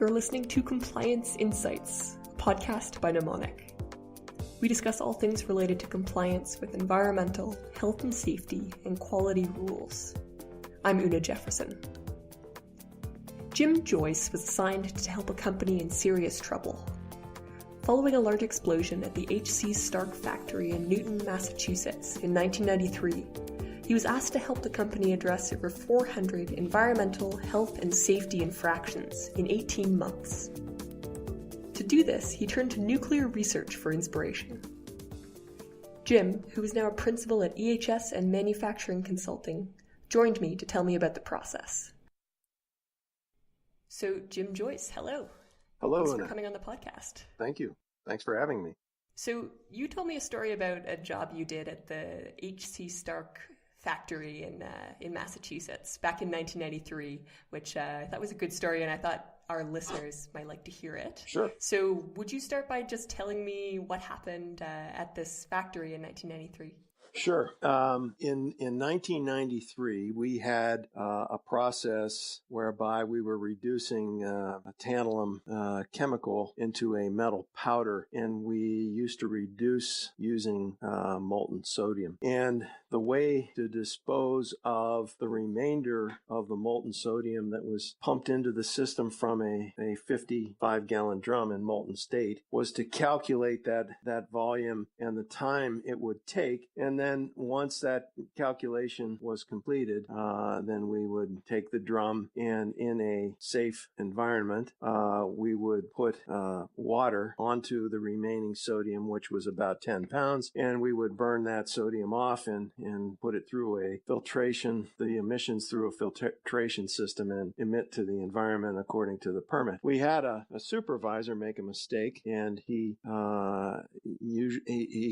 You're listening to Compliance Insights, a podcast by Mnemonic. We discuss all things related to compliance with environmental, health and safety, and quality rules. I'm Una Jefferson. Jim Joyce was assigned to help a company in serious trouble. Following a large explosion at the H.C. Starck factory in Newton, Massachusetts in 1993, he was asked to help the company address over 400 environmental, health, and safety infractions in 18 months. To do this, he turned to nuclear research for inspiration. Jim, who is now a principal at EHS and manufacturing consulting, joined me to tell me about the process. So, Jim Joyce, hello. Hello, Thanks Una. for coming on the podcast. Thank you. Thanks for having me. So, you told me a story about a job you did at the H.C. Starck factory in Massachusetts back in 1993, which I thought was a good story, and I thought our listeners might like to hear it. Sure. So would you start by just telling me what happened at this factory in 1993? Sure. In 1993, we had a process whereby we were reducing a tantalum chemical into a metal powder, and we used to reduce using molten sodium. And the way to dispose of the remainder of the molten sodium that was pumped into the system from a 55-gallon drum in molten state was to calculate that volume and the time it would take. And then once that calculation was completed, then we would take the drum, and in a safe environment, we would put water onto the remaining sodium, which was about 10 pounds, and we would burn that sodium off and put it through a filtration, the emissions through a filtration system, and emit to the environment according to the permit. We had a supervisor make a mistake, and he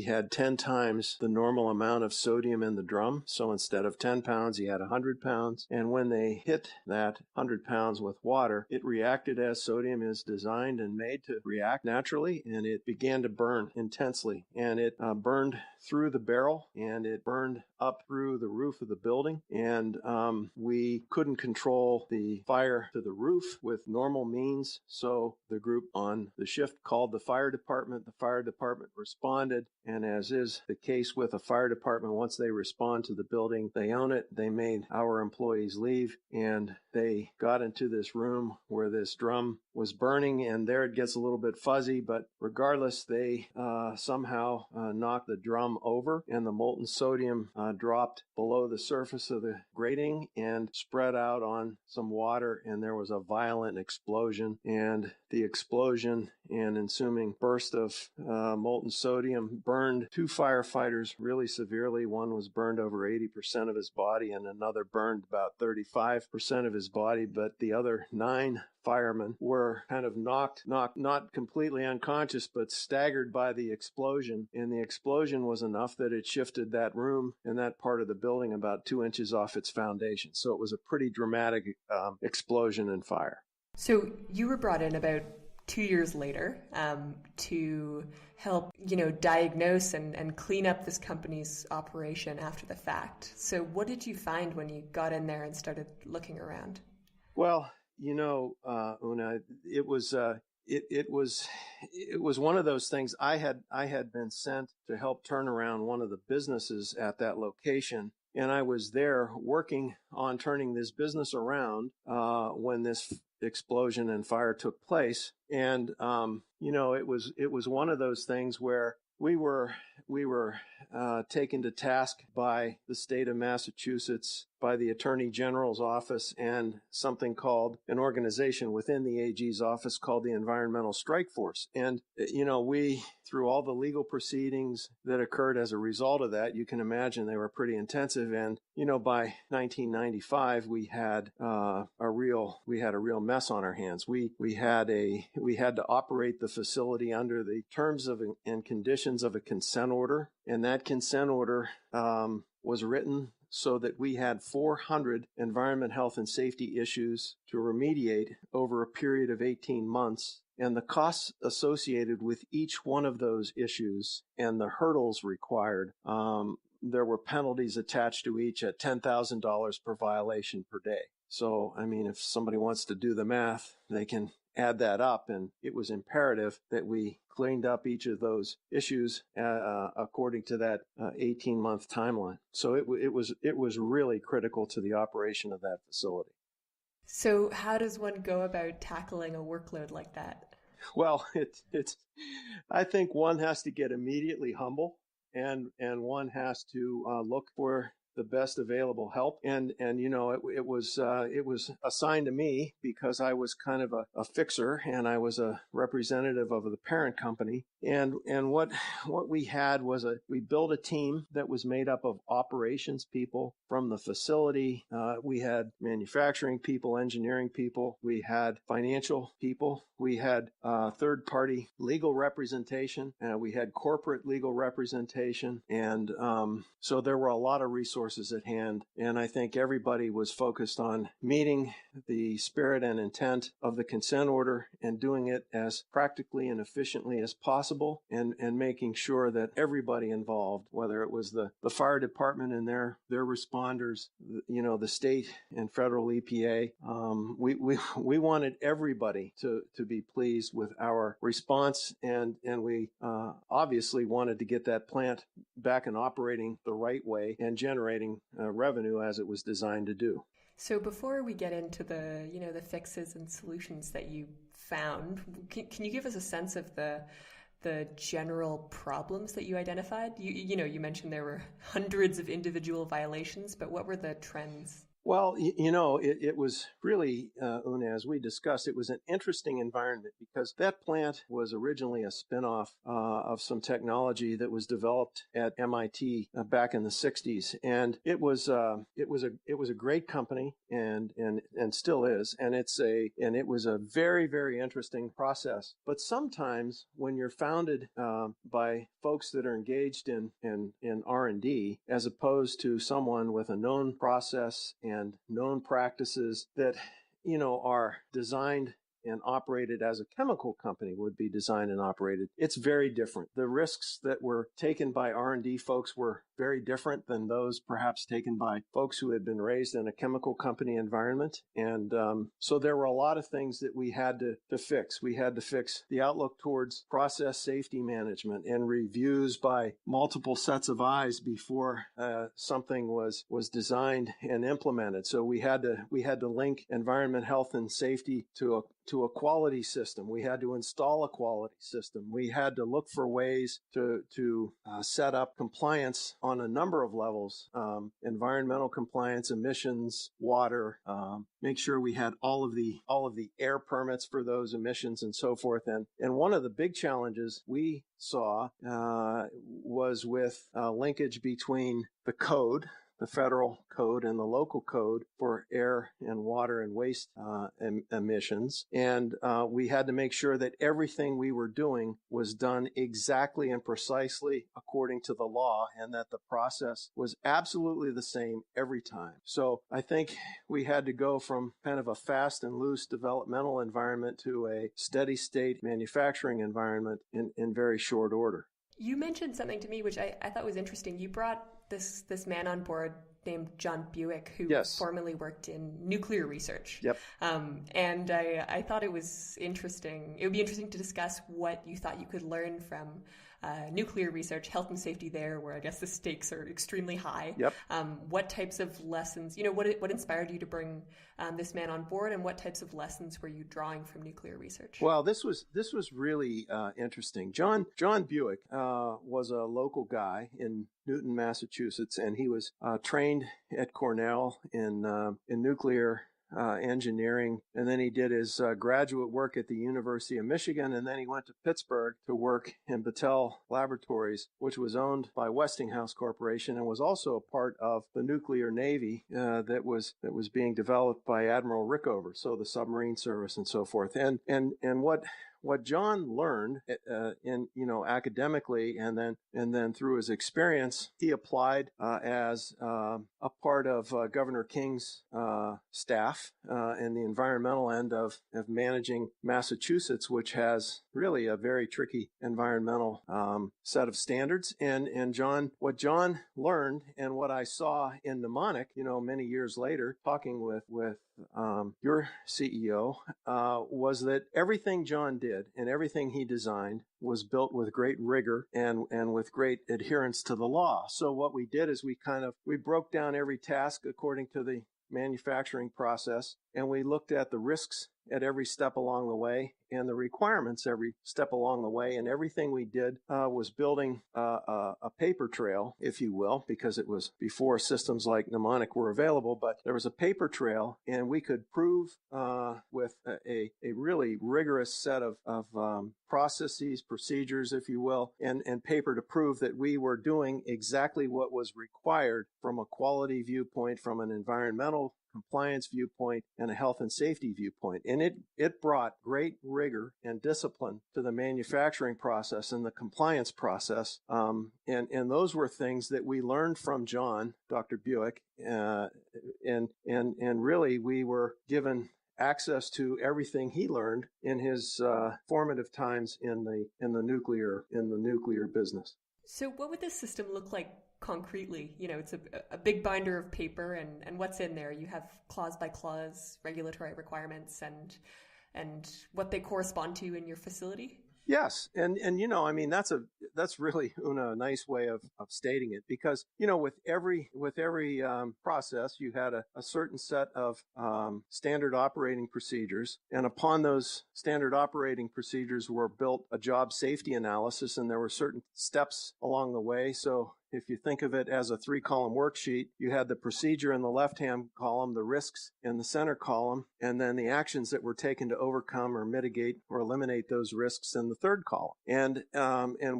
had 10 times the normal amount of sodium in the drum. So instead of 10 pounds, he had 100 pounds. And when they hit that 100 pounds with water, it reacted as sodium is designed and made to react naturally, and it began to burn intensely. And it burned through the barrel, and it burned up through the roof of the building. And we couldn't control the fire to the roof with normal means. So the group on the shift called the fire department. The fire department responded. And as is the case with a fire department, once they respond to the building, they own it. They made our employees leave, and they got into this room where this drum was burning, and there it gets a little bit fuzzy, but regardless, they somehow knocked the drum over, and the molten sodium dropped below the surface of the grating and spread out on some water, and there was a violent explosion. And the explosion and ensuing burst of molten sodium burned two firefighters really severely. One was burned over 80% of his body, and another burned about 35% of his body, but the other 9 firemen were kind of knocked, not completely unconscious, but staggered by the explosion. And the explosion was enough that it shifted that room and that part of the building about 2 inches off its foundation. So it was a pretty dramatic explosion and fire. So you were brought in about 2 years later to help, diagnose and clean up this company's operation after the fact. So what did you find when you got in there and started looking around? Well, Una, it was one of those things. I had been sent to help turn around one of the businesses at that location, and I was there working on turning this business around when this explosion and fire took place. And it was one of those things where we were taken to task by the state of Massachusetts, by the Attorney General's office, and something called an organization within the AG's office called the Environmental Strike Force. And, we, through all the legal proceedings that occurred as a result of that, you can imagine they were pretty intensive. And, by 1995, we had a real mess on our hands. We had to operate the facility under the terms of and conditions of a consent order. And that consent order was written so that we had 400 environment, health, and safety issues to remediate over a period of 18 months. And the costs associated with each one of those issues and the hurdles required, there were penalties attached to each at $10,000 per violation per day. So, if somebody wants to do the math, they can add that up, and it was imperative that we cleaned up each of those issues according to that 18-month timeline. So it was really critical to the operation of that facility. So how does one go about tackling a workload like that? Well, it's I think one has to get immediately humble, and one has to look for the best available help. And it was assigned to me because I was kind of a fixer, and I was a representative of the parent company. And what we had was we built a team that was made up of operations people from the facility. We had manufacturing people, engineering people. We had financial people. We had third-party legal representation. We had corporate legal representation. And so there were a lot of resources at hand. And I think everybody was focused on meeting the spirit and intent of the consent order and doing it as practically and efficiently as possible, and making sure that everybody involved, whether it was the fire department and their responders, the state and federal EPA, we wanted everybody to be pleased with our response, and we obviously wanted to get that plant back and operating the right way and generating revenue as it was designed to do. So before we get into the fixes and solutions that you found, can you give us a sense of the general problems that you identified? You mentioned there were hundreds of individual violations, but what were the trends? Well, it was really, Una, as we discussed, it was an interesting environment because that plant was originally a spinoff of some technology that was developed at MIT back in the 60s, and it was a great company, and still is, and it was a very, very interesting process. But sometimes when you're founded by folks that are engaged in R&D, as opposed to someone with a known process and known practices that, are designed and operated as a chemical company would be designed and operated, it's very different. The risks that were taken by R&D folks were very different than those perhaps taken by folks who had been raised in a chemical company environment. And so there were a lot of things that we had to fix. We had to fix the outlook towards process safety management and reviews by multiple sets of eyes before something was designed and implemented. So we had to link environment, health, and safety to a quality system. We had to install a quality system. We had to look for ways to set up compliance on a number of levels, environmental compliance, emissions, water, make sure we had all of the air permits for those emissions and so forth. And one of the big challenges we saw was with linkage between the code, the federal code, and the local code for air and water and waste emissions. And we had to make sure that everything we were doing was done exactly and precisely according to the law, and that the process was absolutely the same every time. So I think we had to go from kind of a fast and loose developmental environment to a steady state manufacturing environment in very short order. You mentioned something to me which I thought was interesting. You brought this man on board named John Buick, who formerly worked in nuclear research. Yep. And I thought it was interesting. It would be interesting to discuss what you thought you could learn from nuclear research, health and safety there, where I guess the stakes are extremely high. Yep. What types of lessons, what inspired you to bring this man on board, and what types of lessons were you drawing from nuclear research? Well, this was really interesting. John Buick was a local guy in Newton, Massachusetts, and he was trained at Cornell in nuclear engineering, and then he did his graduate work at the University of Michigan, and then he went to Pittsburgh to work in Battelle Laboratories, which was owned by Westinghouse Corporation and was also a part of the nuclear navy that was being developed by Admiral Rickover, so the submarine service and so forth. And what John learned academically and then through his experience, he applied as a part of Governor King's staff in the environmental end of managing Massachusetts, which has really a very tricky environmental set of standards. And what John learned, and what I saw in Mnemonic, many years later, talking with your CEO was that everything John did and everything he designed was built with great rigor and with great adherence to the law. So what we did is we broke down every task according to the manufacturing process, and we looked at the risks at every step along the way and the requirements every step along the way. And everything we did was building a paper trail, if you will, because it was before systems like mnemonic were available. But there was a paper trail, and we could prove with a really rigorous set of processes, procedures, if you will, and paper to prove that we were doing exactly what was required from a quality viewpoint, from an environmental compliance viewpoint, and a health and safety viewpoint. And it brought great rigor and discipline to the manufacturing process and the compliance process. And those were things that we learned from John, Dr. Buick, and really we were given access to everything he learned in his formative times in the nuclear business. So what would this system look like concretely? You know, it's a big binder of paper, and what's in there? You have clause by clause regulatory requirements and what they correspond to in your facility? Yes. And you know, I mean, that's really, Una, a nice way of stating it, because, you know, with every process, you had a certain set of standard operating procedures. And upon those standard operating procedures were built a job safety analysis, and there were certain steps along the way. So if you think of it as a 3-column worksheet, you had the procedure in the left-hand column, the risks in the center column, and then the actions that were taken to overcome or mitigate or eliminate those risks in the third column. And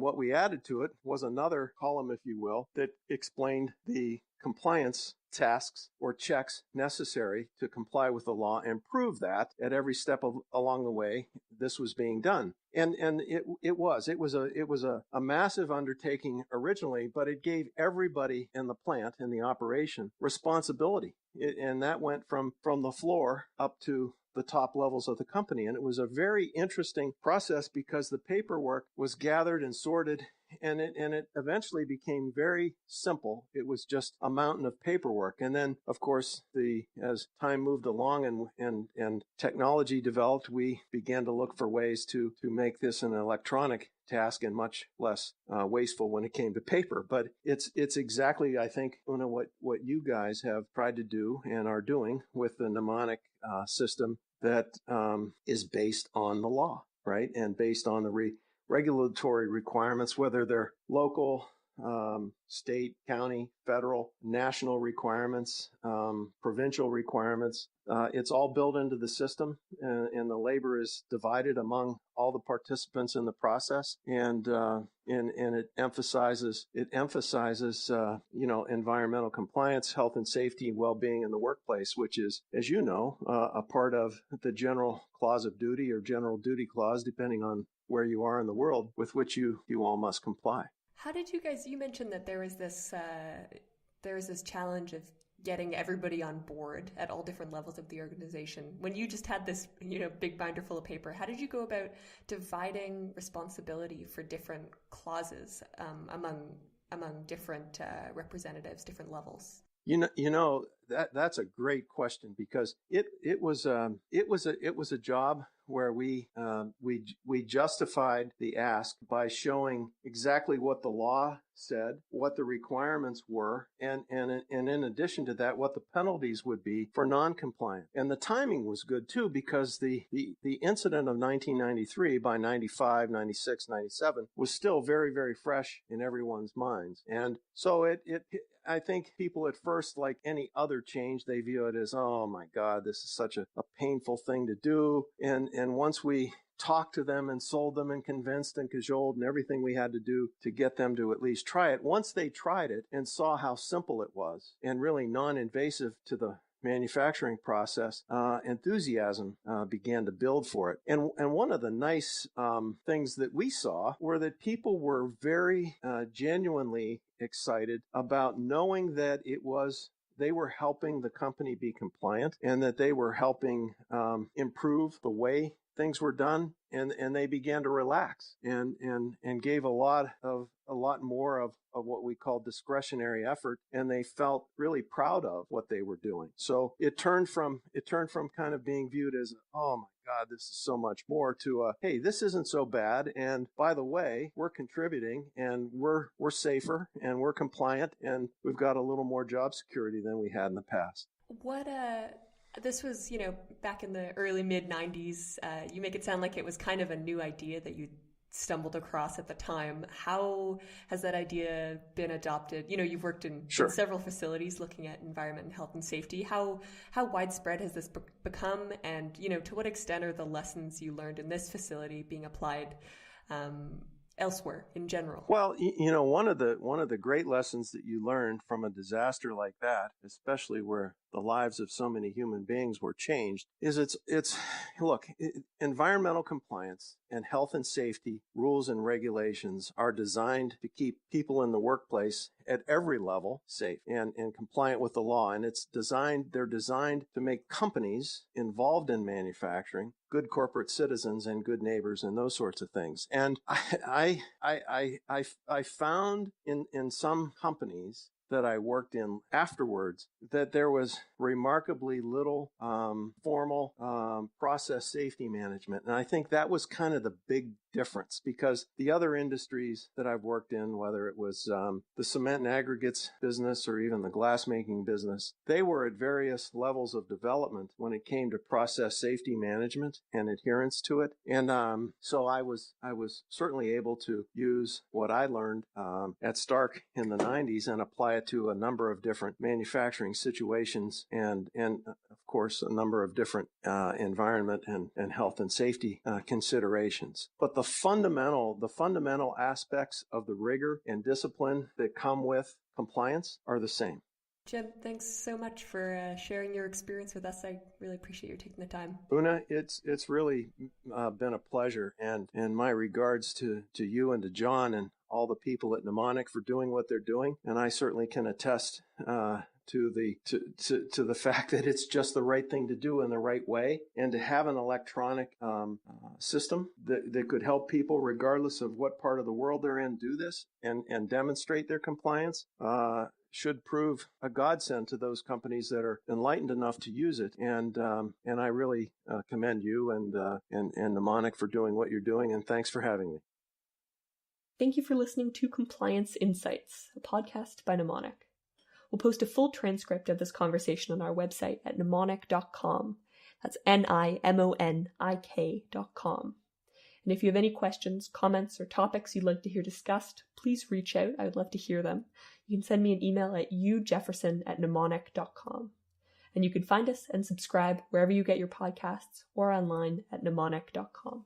what we added to it was another column, if you will, that explained the compliance tasks or checks necessary to comply with the law and prove that at every step along the way this was being done. And it was a massive undertaking originally, but it gave everybody in the plant, in the operation, responsibility. And that went from the floor up to the top levels of the company. And it was a very interesting process because the paperwork was gathered and sorted, and it eventually became very simple. It was just a mountain of paperwork. And then, of course, as time moved along and technology developed, we began to look for ways to make this an electronic task and much less wasteful when it came to paper. But it's exactly, I think, Una, what you guys have tried to do and are doing with the mnemonic system that is based on the law, right? And based on the regulatory requirements, whether they're local, state, county, federal, national requirements, provincial requirements. It's all built into the system, and the labor is divided among all the participants in the process, and it emphasizes environmental compliance, health and safety, well-being in the workplace, which is, as you know, a part of the general clause of duty or general duty clause, depending on where you are in the world, with which you all must comply. How did you guys? You mentioned that there was this challenge of getting everybody on board at all different levels of the organization. When you just had this, big binder full of paper, how did you go about dividing responsibility for different clauses among different representatives, different levels? That's a great question, because it was a job where we justified the ask by showing exactly what the law said, what the requirements were, and in addition to that, what the penalties would be for non-compliance. And the timing was good too, because the incident of 1993, by 95, 96, 97 was still very, very fresh in everyone's minds. And so I think people at first, like any other change, they view it as, oh my God, this is such a painful thing to do. And once we talked to them and sold them and convinced and cajoled and everything we had to do to get them to at least try it, once they tried it and saw how simple it was and really non-invasive to the manufacturing process, enthusiasm began to build for it. And one of the nice things that we saw were that people were very genuinely excited about knowing that they were helping the company be compliant, and that they were helping improve the way things were done, and they began to relax and gave a lot more of what we call discretionary effort, and they felt really proud of what they were doing. So it turned from kind of being viewed as, oh my God, this is so much more, to hey, this isn't so bad, and by the way, we're contributing, and we're safer, and we're compliant, and we've got a little more job security than we had in the past. This was, back in the early mid-90s. You make it sound like it was kind of a new idea that you stumbled across at the time. How has that idea been adopted? You've worked in several facilities looking at environment and health and safety. How widespread has this become? And, to what extent are the lessons you learned in this facility being applied elsewhere in general? Well, one of the great lessons that you learn from a disaster like that, especially where the lives of so many human beings were changed, is environmental compliance and health and safety rules and regulations are designed to keep people in the workplace at every level safe and compliant with the law. And they're designed to make companies involved in manufacturing good corporate citizens and good neighbors and those sorts of things. And I found in some companies that I worked in afterwards that there was remarkably little formal process safety management. And I think that was kind of the big difference, because the other industries that I've worked in, whether it was the cement and aggregates business or even the glass making business, they were at various levels of development when it came to process safety management and adherence to it. And so I was certainly able to use what I learned at Starck in the 90s and apply it to a number of different manufacturing situations and of course a number of different environment and health and safety considerations. But the fundamental aspects of the rigor and discipline that come with compliance are the same. Jim, thanks so much for sharing your experience with us. I really appreciate you taking the time. Una, it's really been a pleasure, and my regards to you and to John and all the people at Mnemonic for doing what they're doing. And I certainly can attest to the fact that it's just the right thing to do in the right way, and to have an electronic system that could help people, regardless of what part of the world they're in, do this and demonstrate their compliance. Should prove a godsend to those companies that are enlightened enough to use it. And I really commend you and Mnemonic for doing what you're doing. And thanks for having me. Thank you for listening to Compliance Insights, a podcast by Mnemonic. We'll post a full transcript of this conversation on our website at mnemonic.com. That's NIMONIK.com. And if you have any questions, comments, or topics you'd like to hear discussed, please reach out. I would love to hear them. You can send me an email at ujefferson@mnemonic.com. And you can find us and subscribe wherever you get your podcasts or online at mnemonic.com.